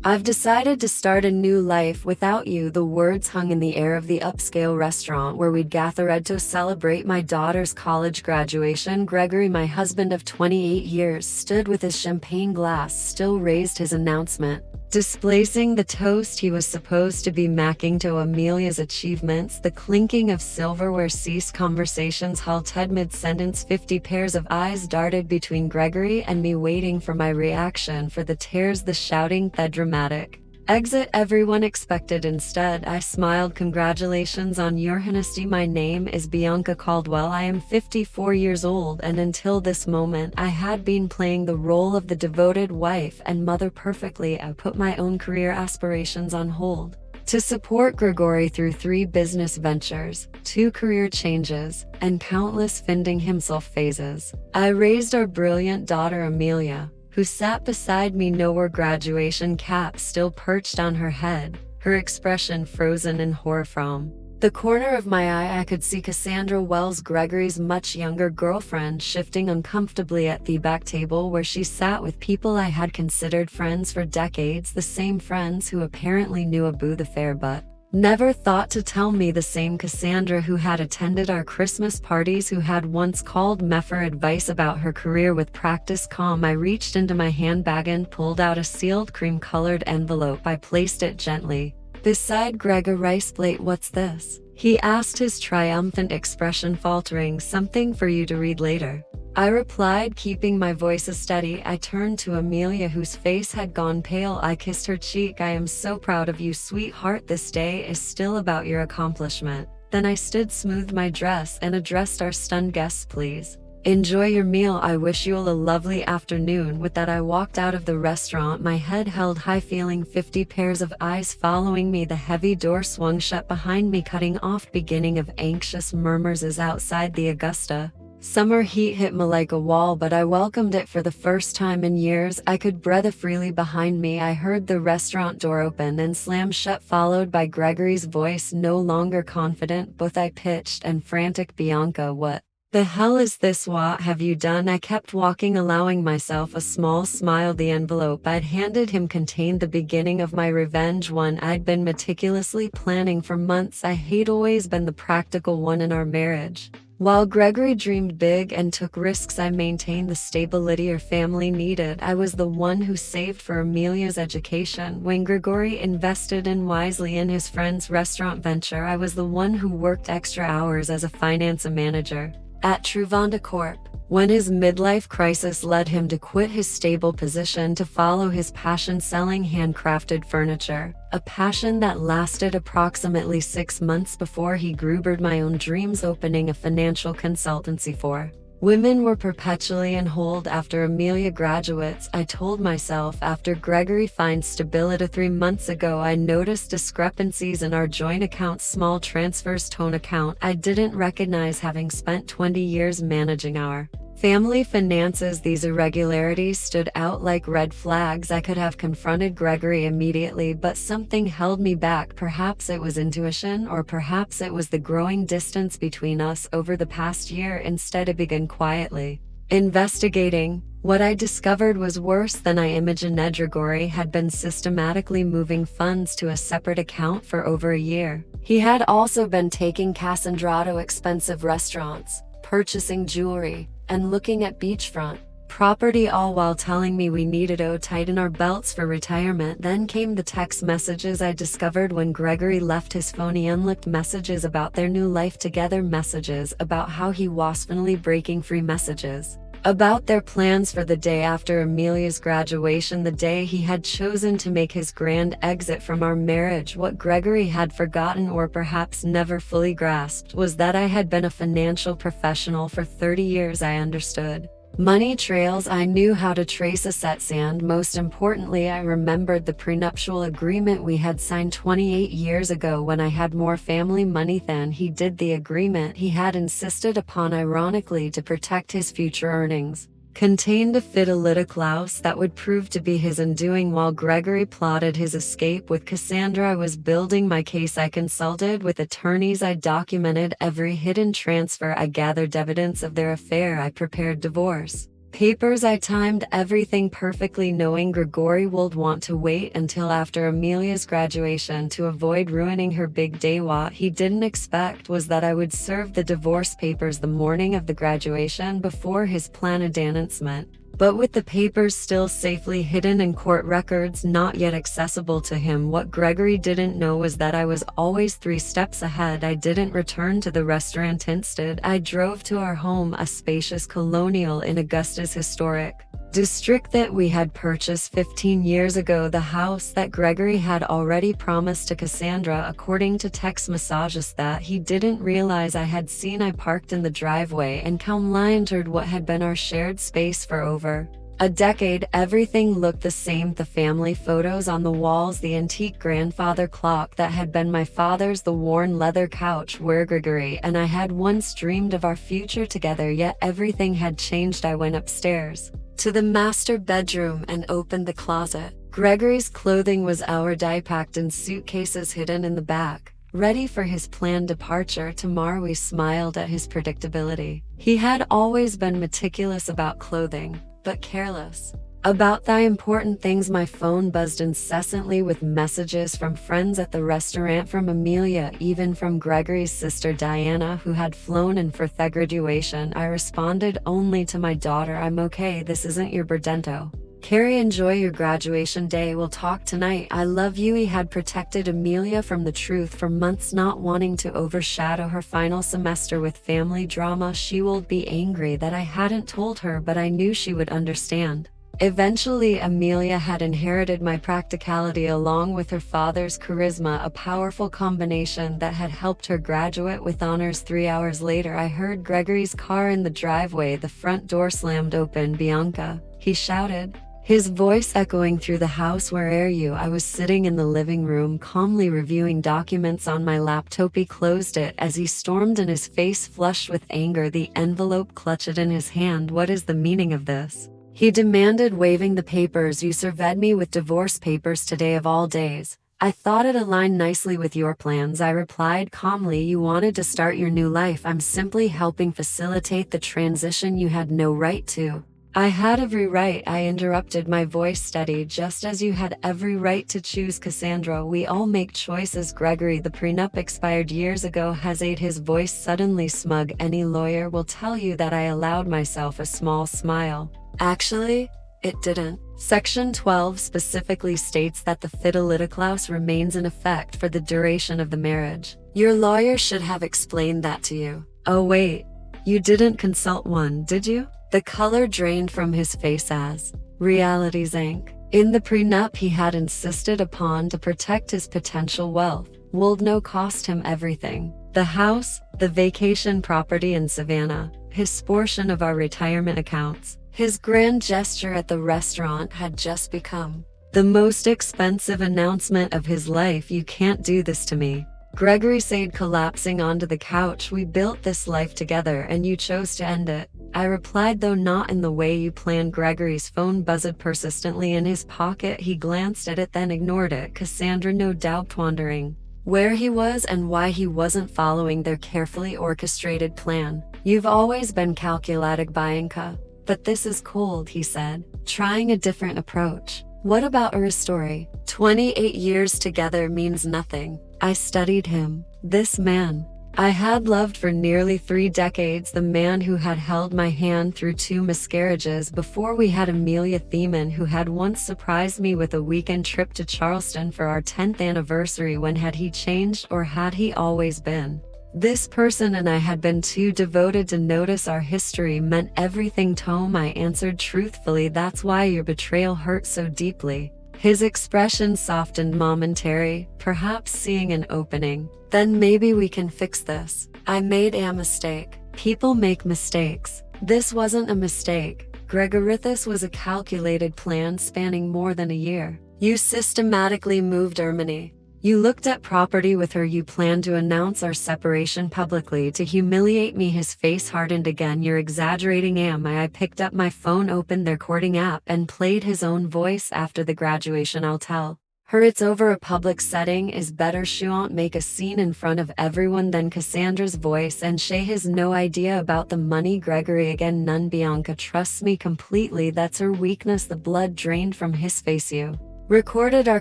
I've decided to start a new life without you. The words hung in the air of the upscale restaurant where we'd gathered to celebrate my daughter's college graduation. Gregory, my husband of 28 years, stood with his champagne glass still raised. His announcement, displacing the toast he was supposed to be macking to Amelia's achievements. The clinking of silverware ceased. Conversations halted mid-sentence. 50 pairs of eyes darted between Gregory and me, waiting for my reaction. For the tears, the shouting, the dramatic exit everyone expected. Instead, I smiled. Congratulations on your honesty. My name is Bianca Caldwell. I am 54 years old, and until this moment, I had been playing the role of the devoted wife and mother perfectly. I put my own career aspirations on hold to support Gregory through 3 business ventures, 2 career changes, and countless finding himself phases. I raised our brilliant daughter Amelia, who sat beside me, her graduation cap still perched on her head, her expression frozen in horror. From the corner of my eye, I could see Cassandra Wells, Gregory's much younger girlfriend, shifting uncomfortably at the back table where she sat with people I had considered friends for decades, the same friends who apparently knew about the affair but never thought to tell me. The same Cassandra who had attended our Christmas parties, who had once called me for advice about her career. With practice calm, I reached into my handbag and pulled out a sealed cream-colored envelope. I placed it gently beside Gregory's plate. "What's this?" he asked, his triumphant expression faltering. "Something for you to read later," I replied, keeping my voice steady. I turned to Amelia, whose face had gone pale. I kissed her cheek. "I am so proud of you, sweetheart. This day is still about your accomplishment." Then I stood, smoothed my dress, and addressed our stunned guests. "Please enjoy your meal. I wish you all a lovely afternoon." With that, I walked out of the restaurant, my head held high, feeling 50 pairs of eyes following me. The heavy door swung shut behind me, cutting off beginning of anxious murmurs as outside the Augusta summer heat hit me like a wall, but I welcomed it. For the first time in years, I could breathe freely. Behind me, I heard the restaurant door open and slam shut, followed by Gregory's voice, no longer confident, both high-pitched and frantic. "Bianca, what the hell is this? What have you done?" I kept walking, allowing myself a small smile. The envelope I'd handed him contained the beginning of my revenge, one I'd been meticulously planning for months. I had always been the practical one in our marriage. While Gregory dreamed big and took risks, I maintained the stability our family needed. I was the one who saved for Amelia's education when Gregory invested wisely in his friend's restaurant venture. I was the one who worked extra hours as a finance manager at Truvanda Corp. When his midlife crisis led him to quit his stable position to follow his passion, selling handcrafted furniture, a passion that lasted approximately 6 months before he grubbered my own dreams, opening a financial consultancy for women were perpetually on hold. After Amelia graduates, I told myself, after Gregory finds stability. 3 months ago, I noticed discrepancies in our joint accounts, small transfers to an account I didn't recognize, having spent 20 years managing our family finances. These irregularities stood out like red flags. I could have confronted Gregory immediately, but something held me back. Perhaps it was intuition, or perhaps it was the growing distance between us over the past year. Instead, I began quietly investigating. What I discovered was worse than I imagined. Gregory had been systematically moving funds to a separate account for over a year. He had also been taking Cassandra to expensive restaurants, purchasing jewelry, and looking at beachfront property, all while telling me we needed to tighten our belts for retirement. Then came the text messages I discovered when Gregory left his phone. He unlocked messages about their new life together, messages about how he was finally breaking free, messages about their plans for the day after Amelia's graduation, the day he had chosen to make his grand exit from our marriage. What Gregory had forgotten, or perhaps never fully grasped, was that I had been a financial professional for 30 years. I understood money trails. I knew how to trace a set sand. Most importantly, I remembered the prenuptial agreement we had signed 28 years ago when I had more family money than he did. The agreement he had insisted upon, ironically, to protect his future earnings, contained a fidelity clause that would prove to be his undoing. While Gregory plotted his escape with Cassandra, I was building my case. I consulted with attorneys. I documented every hidden transfer. I gathered evidence of their affair. I prepared divorce Papers. I timed everything perfectly, knowing Grigori would want to wait until after Amelia's graduation to avoid ruining her big day. What he didn't expect was that I would serve the divorce papers the morning of the graduation before his planned announcement. But with the papers still safely hidden in court records not yet accessible to him, what Gregory didn't know was that I was always 3 steps ahead. I didn't return to the restaurant. Instead, I drove to our home, a spacious colonial in Augusta's historic district that we had purchased 15 years ago, the house that Gregory had already promised to Cassandra. According to text messages that he didn't realize I had seen, I parked in the driveway and calmly entered what had been our shared space for over a decade. Everything looked the same: the family photos on the walls, the antique grandfather clock that had been my father's, the worn leather couch where Gregory and I had once dreamed of our future together. Yet everything had changed. I went upstairs to the master bedroom and opened the closet. Gregory's clothing was already packed in suitcases hidden in the back, ready for his planned departure tomorrow. We smiled at his predictability. He had always been meticulous about clothing, but careless about the important things. My phone buzzed incessantly with messages from friends at the restaurant, from Amelia, even from Gregory's sister Diana, who had flown in for the graduation. I responded only to my daughter, "I'm okay, this isn't your Berdento. Carrie, enjoy your graduation day, we'll talk tonight, I love you." He had protected Amelia from the truth for months, not wanting to overshadow her final semester with family drama. She would be angry that I hadn't told her, but I knew she would understand. Eventually, Amelia had inherited my practicality along with her father's charisma, a powerful combination that had helped her graduate with honors. 3 hours later, I heard Gregory's car in the driveway. The front door slammed open. "Bianca," he shouted, his voice echoing through the house. "Where are you?" I was sitting in the living room, calmly reviewing documents on my laptop. He closed it as he stormed in, his face flushed with anger, the envelope clutched in his hand. "What is the meaning of this?" he demanded, waving the papers. "You served me with divorce papers today of all days. I thought it aligned nicely with your plans," I replied calmly. "You wanted to start your new life. I'm simply helping facilitate the transition you had no right to." "I had every right," I interrupted, my voice steady, "just as you had every right to choose Cassandra. We all make choices." "Gregory, the prenup expired years ago," hesitated, his voice suddenly smug. "Any lawyer will tell you that." I allowed myself a small smile. "Actually, it didn't. Section 12 specifically states that the fidelity clause remains in effect for the duration of the marriage. Your lawyer should have explained that to you." "Oh wait, you didn't consult one, did you?" The color drained from his face as reality sank. In the prenup he had insisted upon to protect his potential wealth would no cost him everything. The house, the vacation property in Savannah, his portion of our retirement accounts. His grand gesture at the restaurant had just become the most expensive announcement of his life. "You can't do this to me," Gregory said, collapsing onto the couch. "We built this life together and you chose to end it." I replied, "though not in the way you planned." Gregory's phone buzzed persistently in his pocket. He glanced at it, then ignored it. Cassandra, no doubt wondering where he was and why he wasn't following their carefully orchestrated plan. "You've always been calculated, Bianca. But this is cold," he said, trying a different approach. "What about our story? 28 years together means nothing." I studied him. This man I had loved for nearly 3 decades, the man who had held my hand through 2 miscarriages before we had Amelia, the man who had once surprised me with a weekend trip to Charleston for our 10th anniversary. When had he changed, or had he always been this person? And I had been too devoted to notice. Our history meant everything to him, I answered truthfully. "That's why your betrayal hurt so deeply." His expression softened momentarily, perhaps seeing an opening. "Then maybe we can fix this. I made a mistake. People make mistakes. This wasn't a mistake, Gregory. This was a calculated plan spanning more than a year. You systematically moved Ermini. You looked at property with her. You planned to announce our separation publicly to humiliate me." His face hardened again. "You're exaggerating, am I?" I picked up my phone, opened the recording app, and played his own voice. "After the graduation, I'll tell Her "it's over a public setting is better she won't make a scene in front of everyone" than Cassandra's voice, and Shay has no idea about the money. Gregory again, none. Bianca trusts me completely, that's her weakness. The blood drained from his face. You recorded our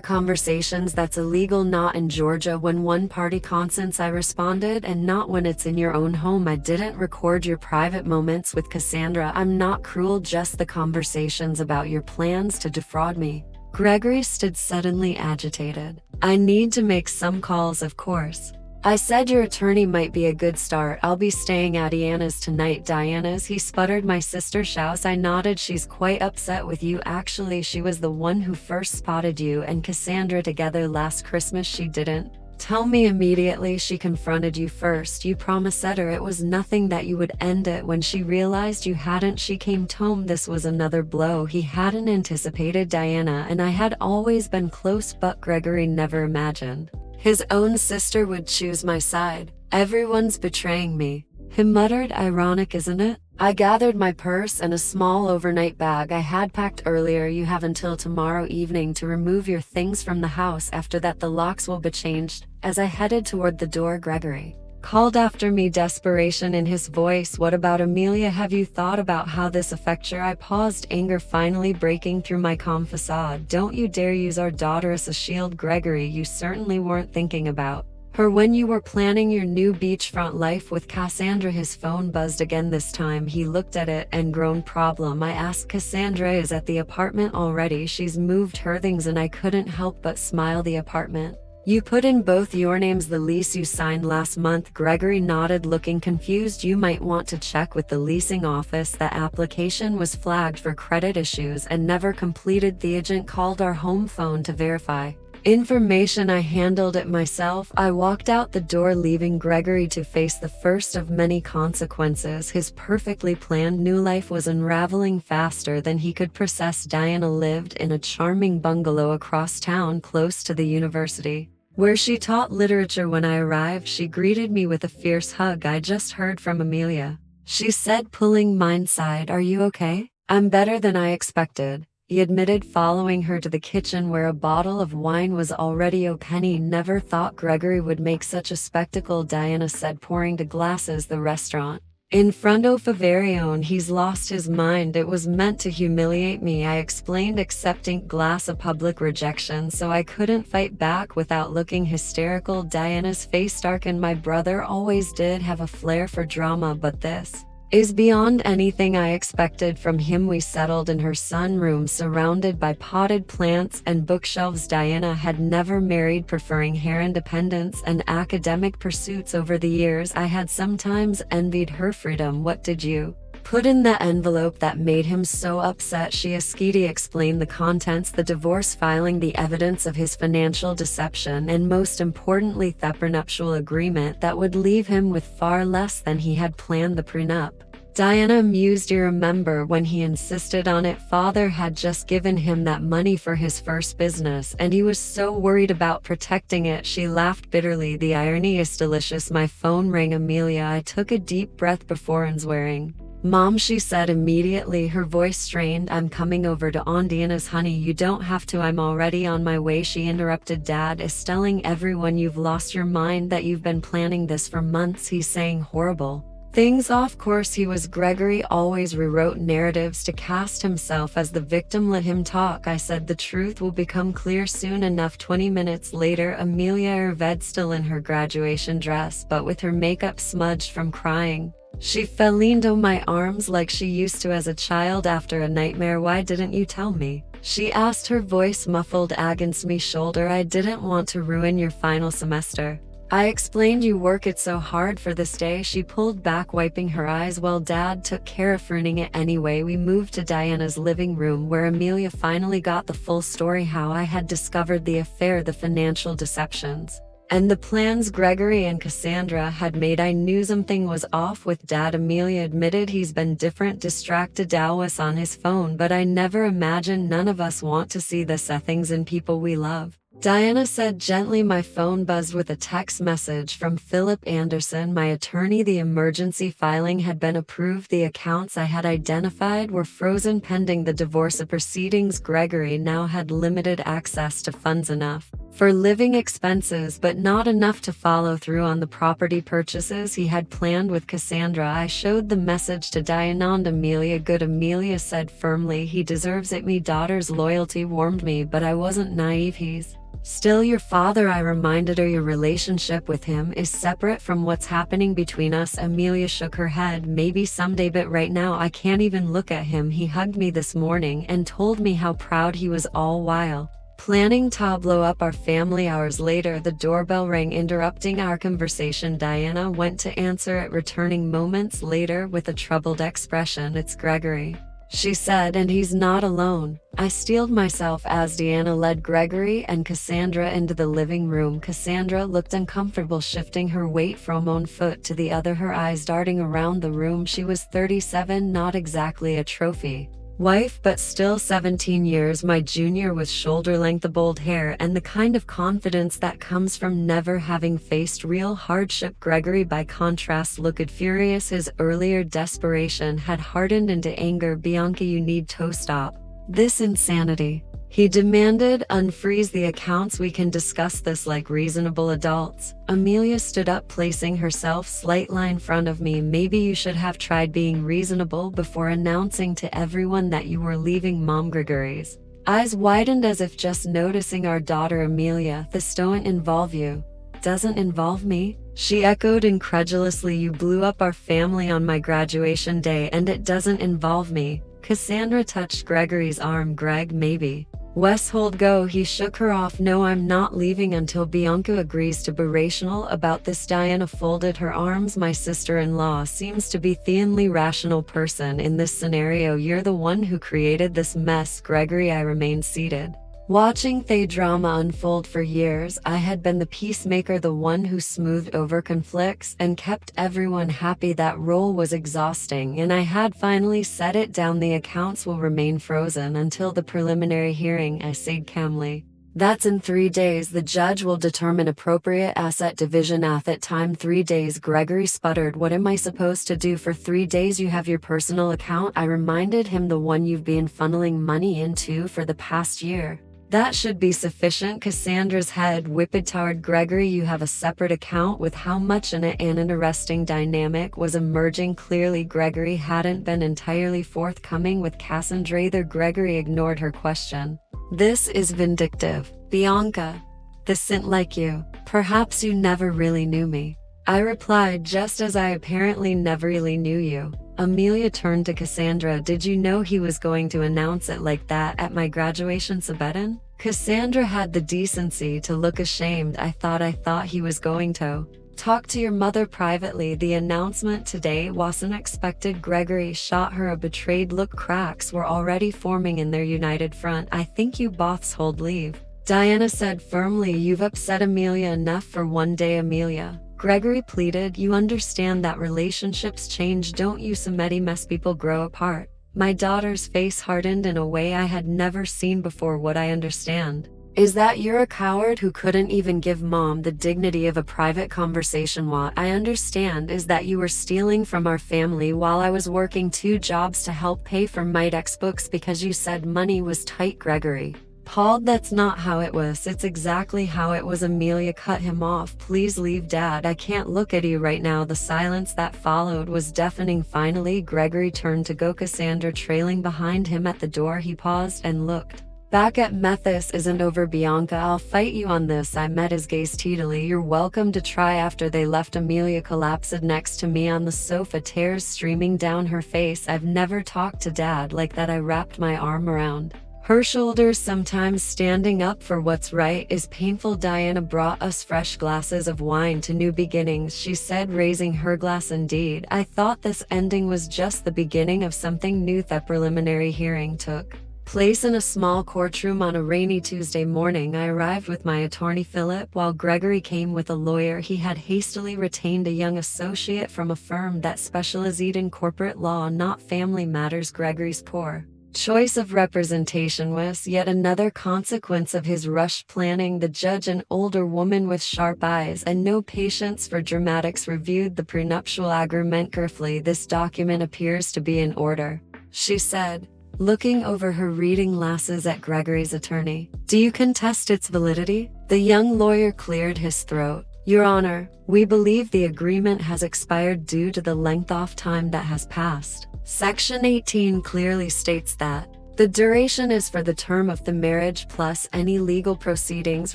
conversations, that's illegal. Not in Georgia. When one party consents, I responded, and not when it's in your own home. I didn't record your private moments with Cassandra. I'm not cruel, just the conversations about your plans to defraud me. Gregory stood suddenly agitated. I need to make some calls, of course. I said your attorney might be a good start. I'll be staying at Diana's tonight. Diana's? He sputtered. My sister Shouse. I nodded. She's quite upset with you. Actually, she was the one who first spotted you and Cassandra together last Christmas. She didn't tell me immediately. She confronted you first. You promised her it was nothing, that you would end it. When she realized you hadn't, she came home. This was another blow he hadn't anticipated. Diana and I had always been close, but Gregory never imagined his own sister would choose my side. Everyone's betraying me, he muttered. Ironic, isn't it? I gathered my purse and a small overnight bag I had packed earlier. You have until tomorrow evening to remove your things from the house. After that, the locks will be changed. As I headed toward the door, Gregory called after me, desperation in his voice. What about Amelia? Have you thought about how this affects her? I paused, anger finally breaking through my calm facade. Don't you dare use our daughter as a shield, Gregory. You certainly weren't thinking about her when you were planning your new beachfront life with Cassandra. His phone buzzed again. This time he looked at it and groaned. Problem? I asked. Cassandra is at the apartment already. She's moved her things, and I couldn't help but smile. The apartment you put in both your names, the lease you signed last month? Gregory nodded, looking confused. You might want to check with the leasing office. That application was flagged for credit issues and never completed. The agent called our home phone to verify information. I handled it myself. I walked out the door, leaving Gregory to face the first of many consequences. His perfectly planned new life was unraveling faster than he could process. Diana lived in a charming bungalow across town, close to the university where she taught literature. When I arrived, she greeted me with a fierce hug. I just heard from Amelia, she said, pulling mine side. Are you okay? I'm better than I expected, he admitted, following her to the kitchen where a bottle of wine was already open. Never thought Gregory would make such a spectacle, Diana said, pouring to glasses. The restaurant in front of a very own. He's lost his mind. It was meant to humiliate me, I explained, accepting glass of public rejection, so I couldn't fight back without looking hysterical. Diana's face darkened. My brother always did have a flair for drama, but this is beyond anything I expected from him. We settled in her sunroom, surrounded by potted plants and bookshelves. Diana had never married, preferring her independence and academic pursuits. Over the years, I had sometimes envied her freedom. What did you put in the envelope that made him so upset? Shiaskidi explained the contents: the divorce filing, the evidence of his financial deception, and most importantly, the prenuptial agreement that would leave him with far less than he had planned. The prenup, Diana mused. You remember when he insisted on it? Father had just given him that money for his first business, and he was so worried about protecting it. She laughed bitterly. The irony is delicious. My phone rang. Amelia. I took a deep breath before answering. Mom, she said immediately, her voice strained. I'm coming over to Aunt Diana's. Honey, you don't have to. I'm already on my way, she interrupted. Dad is telling everyone you've lost your mind, that you've been planning this for months. He's saying horrible things. Of course he was. Gregory always rewrote narratives to cast himself as the victim. Let him talk, I said. The truth will become clear soon enough. 20 minutes later, Amelia arrived, still in her graduation dress, but with her makeup smudged from crying. She fell into my arms like she used to as a child after a nightmare. Why didn't you tell me? She asked, her voice muffled against my shoulder. I didn't want to ruin your final semester, I explained. You work it so hard for this day. She pulled back, wiping her eyes. Well, Dad took care of ruining it anyway. We moved to Diana's living room, where Amelia finally got the full story: how I had discovered the affair, the financial deceptions, and the plans Gregory and Cassandra had made. I knew something was off with Dad, Amelia admitted. He's been different, distracted, always on his phone, but I never imagined. None of us want to see the settings in people we love. Diana said gently. My phone buzzed with a text message from Philip Anderson, my attorney. The emergency filing had been approved. The accounts I had identified were frozen pending the divorce proceedings. Gregory now had limited access to funds, enough for living expenses but not enough to follow through on the property purchases he had planned with Cassandra. I showed the message to Diana and Amelia. Good, Amelia said firmly. He deserves it. My daughter's loyalty warmed me, but I wasn't naive. He's still your father, I reminded her. Your relationship with him is separate from what's happening between us. Amelia shook her head. Maybe someday, but right now I can't even look at him. He hugged me this morning and told me how proud he was, all while planning to blow up our family. Hours later, the doorbell rang, interrupting our conversation. Diana went to answer it, returning moments later with a troubled expression. It's Gregory, she said, and he's not alone. I steeled myself as Diana led Gregory and Cassandra into the living room. Cassandra looked uncomfortable, shifting her weight from one foot to the other, her eyes darting around the room. She was 37, not exactly a trophy wife, but still 17 years my junior, with shoulder-length bold hair and the kind of confidence that comes from never having faced real hardship. Gregory, by contrast, looked furious. His earlier desperation had hardened into anger. Bianca, you need to stop this insanity, he demanded. Unfreeze the accounts. We can discuss this like reasonable adults. Amelia stood up, placing herself slightly in front of me. Maybe you should have tried being reasonable before announcing to everyone that you were leaving, Mom. Gregory's eyes widened as if just noticing our daughter. Amelia, this don't involve you. Doesn't involve me? She echoed incredulously. You blew up our family on my graduation day, and it doesn't involve me. Cassandra touched Gregory's arm. Greg, maybe Westhold go. He shook her off. No, I'm not leaving until Bianca agrees to be rational about this. Diana folded her arms. My sister-in-law seems to be the only rational person in this scenario. You're the one who created this mess, Gregory. I remained seated, watching the drama unfold. For years, I had been the peacemaker, the one who smoothed over conflicts and kept everyone happy. That role was exhausting, and I had finally set it down. The accounts will remain frozen until the preliminary hearing, I said calmly. That's in 3 days. The judge will determine appropriate asset division at that time. 3 days, Gregory sputtered. What am I supposed to do for 3 days? You have your personal account, I reminded him, the one you've been funneling money into for the past year. That should be sufficient. Cassandra's head whipped toward Gregory. You have a separate account with how much in it? An interesting dynamic was emerging. Clearly, Gregory hadn't been entirely forthcoming with Cassandra either. Gregory ignored her question. This is vindictive, Bianca. This isn't like you. Perhaps you never really knew me, I replied, just as I apparently never really knew you. Amelia turned to Cassandra. Did you know he was going to announce it like that at my graduation Sabetan? Cassandra had the decency to look ashamed. I thought he was going to talk to your mother privately. The announcement today wasn't expected. Gregory shot her a betrayed look. Cracks were already forming in their united front. I think you boths hold leave, Diana said firmly. You've upset Amelia enough for one day. Amelia, Gregory pleaded, you understand that relationships change, don't you? Some mess people grow apart. My daughter's face hardened in a way I had never seen before. What I understand is that you're a coward who couldn't even give Mom the dignity of a private conversation. What I understand is that you were stealing from our family while I was working 2 jobs to help pay for my textbooks because you said money was tight. Gregory appalled. That's not how it was. It's exactly how it was. Amelia cut him off. Please leave, Dad. I can't look at you right now. The silence that followed was deafening. Finally, Gregory turned to go, Cassandra trailing behind him at the door. He paused and looked back at me. This isn't over, Bianca. I'll fight you on this. I met his gaze teetily. You're welcome to try. After they left, Amelia collapsed next to me on the sofa, tears streaming down her face. I've never talked to Dad like that. I wrapped my arm around her shoulders. Sometimes standing up for what's right is painful. Diana brought us fresh glasses of wine to new beginnings, she said, raising her glass. Indeed, I thought this ending was just the beginning of something new. The preliminary hearing took place in a small courtroom on a rainy Tuesday morning. I arrived with my attorney Philip, while Gregory came with a lawyer. He had hastily retained a young associate from a firm that specialized in corporate law, not family matters. Gregory's poor choice of representation was yet another consequence of his rushed planning. The judge, an older woman with sharp eyes and no patience for dramatics, reviewed the prenuptial agreement carefully. "This document appears to be in order," she said, looking over her reading glasses at Gregory's attorney. "Do you contest its validity?" The young lawyer cleared his throat. "Your Honor, we believe the agreement has expired due to the length of time that has passed. Section 18 clearly states that the duration is for the term of the marriage plus any legal proceedings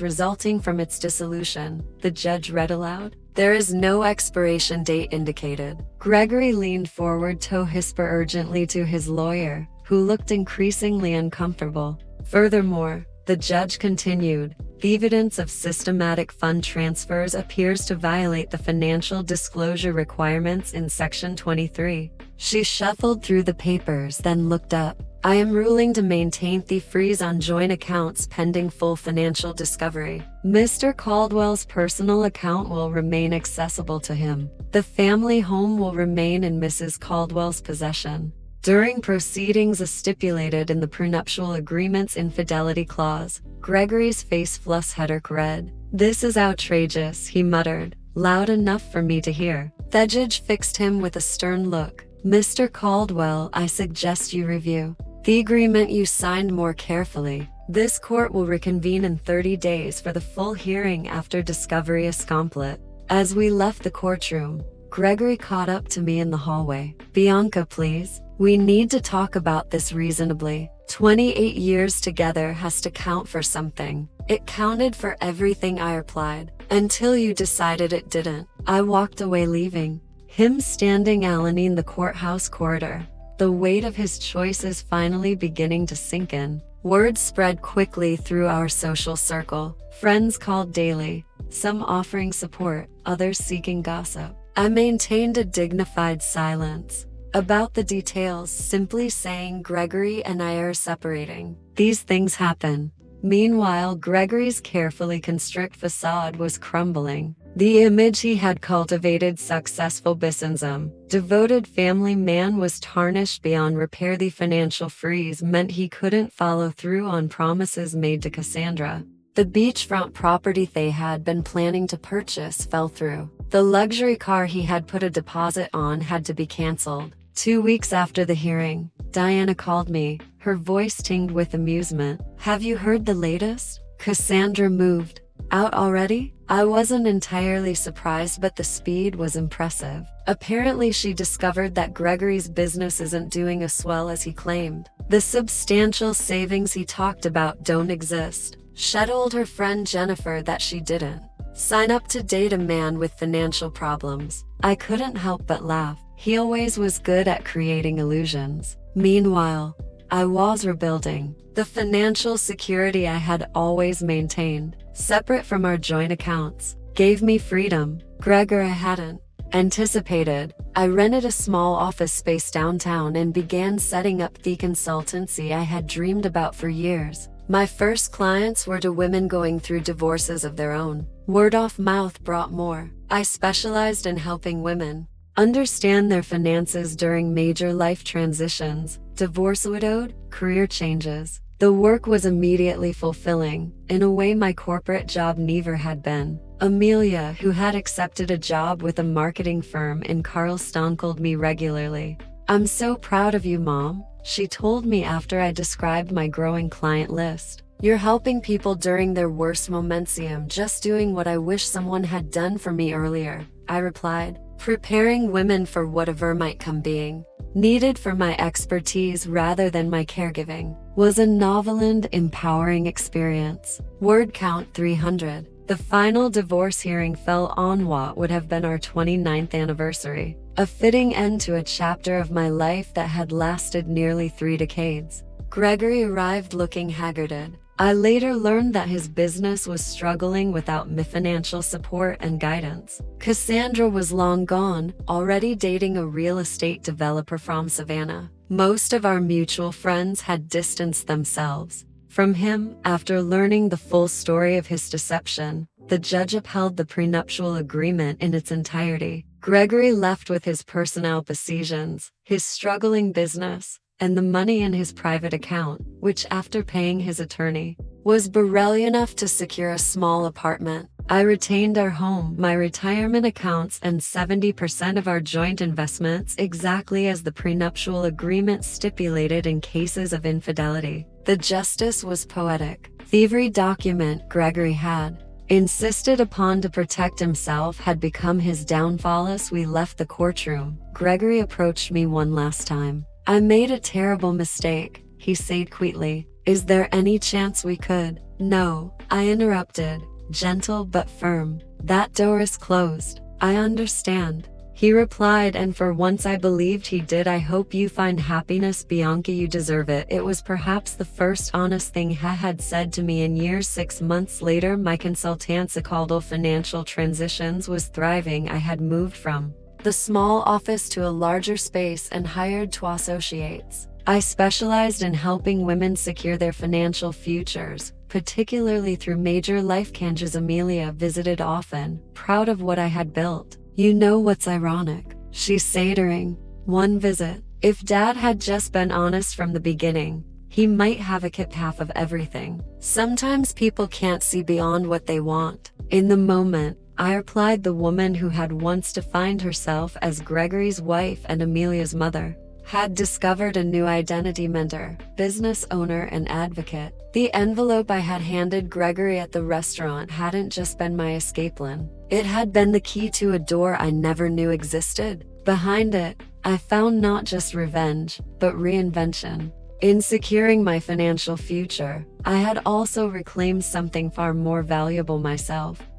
resulting from its dissolution," the judge read aloud. "There is no expiration date indicated." Gregory leaned forward to whisper urgently to his lawyer, who looked increasingly uncomfortable. "Furthermore," the judge continued, "the evidence of systematic fund transfers appears to violate the financial disclosure requirements in Section 23. She shuffled through the papers, then looked up. "I am ruling to maintain the freeze on joint accounts pending full financial discovery. Mr. Caldwell's personal account will remain accessible to him. The family home will remain in Mrs. Caldwell's possession. During proceedings as stipulated in the prenuptial agreement's infidelity clause." Gregory's face flushed red. "This is outrageous," he muttered, loud enough for me to hear. The judge fixed him with a stern look. "Mr. Caldwell, I suggest you review the agreement you signed more carefully. This court will reconvene in 30 days for the full hearing after discovery is complete." As we left the courtroom, Gregory caught up to me in the hallway. "Bianca, please. We need to talk about this reasonably. 28 years together has to count for something." "It counted for everything," I replied, "until you decided it didn't." I walked away, leaving him standing alone in the courthouse corridor, the weight of his choices finally beginning to sink in. Word spread quickly through our social circle. Friends called daily, some offering support, others seeking gossip. I maintained a dignified silence about the details, simply saying, "Gregory and I are separating. These things happen." Meanwhile, Gregory's carefully constructed facade was crumbling. The image he had cultivated, successful businessman, devoted family man, was tarnished beyond repair. The financial freeze meant he couldn't follow through on promises made to Cassandra. The beachfront property they had been planning to purchase fell through. The luxury car he had put a deposit on had to be canceled. 2 weeks after the hearing, Diana called me, her voice tinged with amusement. "Have you heard the latest? Cassandra moved out already?" I wasn't entirely surprised, but the speed was impressive. Apparently she discovered that Gregory's business isn't doing as well as he claimed. The substantial savings he talked about don't exist. She told her friend Jennifer that she didn't sign up to date a man with financial problems. I couldn't help but laugh. He always was good at creating illusions. Meanwhile, I was rebuilding the financial security I had always maintained, separate from our joint accounts. Gave me freedom Gregory hadn't anticipated. I rented a small office space downtown and began setting up the consultancy I had dreamed about for years. My first clients were to women going through divorces of their own. Word of mouth brought more. I specialized in helping women understand their finances during major life transitions, divorce, widowed, career changes. The work was immediately fulfilling, in a way my corporate job never had been. Amelia, who had accepted a job with a marketing firm in Carlston, called me regularly. "I'm so proud of you, Mom," she told me after I described my growing client list. "You're helping people during their worst moments. I'm just doing what I wish someone had done for me earlier," I replied, preparing women for whatever might come. Being needed for my expertise rather than my caregiving was a novel and empowering experience. Word count 300. The final divorce hearing fell on what would have been our 29th anniversary, a fitting end to a chapter of my life that had lasted nearly 3 decades. Gregory arrived looking haggarded. I later learned that his business was struggling without my financial support and guidance. Cassandra was long gone, already dating a real estate developer from Savannah. Most of our mutual friends had distanced themselves from him. After learning the full story of his deception, the judge upheld the prenuptial agreement in its entirety. Gregory left with his personal possessions, his struggling business, and the money in his private account, which after paying his attorney, was barely enough to secure a small apartment. I retained our home, my retirement accounts, and 70% of our joint investments exactly as the prenuptial agreement stipulated in cases of infidelity. The justice was poetic. Thievery document Gregory had insisted upon to protect himself had become his downfall. As we left the courtroom, Gregory approached me one last time. "I made a terrible mistake," he said quietly. "Is there any chance we could—" "No," I interrupted, gentle but firm. "That door is closed." "I understand," he replied, and for once I believed he did. "I hope you find happiness, Bianca. You deserve it." It was perhaps the first honest thing he had said to me in years. 6 months later, my consultancy called Financial Transitions was thriving. I had moved from the small office to a larger space and hired 2 associates. I specialized in helping women secure their financial futures, particularly through major life changes. Amelia visited often, proud of what I had built. "You know what's ironic?" she said during one visit. "If Dad had just been honest from the beginning, he might have kept half of everything. Sometimes people can't see beyond what they want." "In the moment," I replied, the woman who had once defined herself as Gregory's wife and Amelia's mother had discovered a new identity: mentor, business owner, and advocate. The envelope I had handed Gregory at the restaurant hadn't just been my escape plan. It had been the key to a door I never knew existed. Behind it, I found not just revenge, but reinvention. In securing my financial future, I had also reclaimed something far more valuable: myself.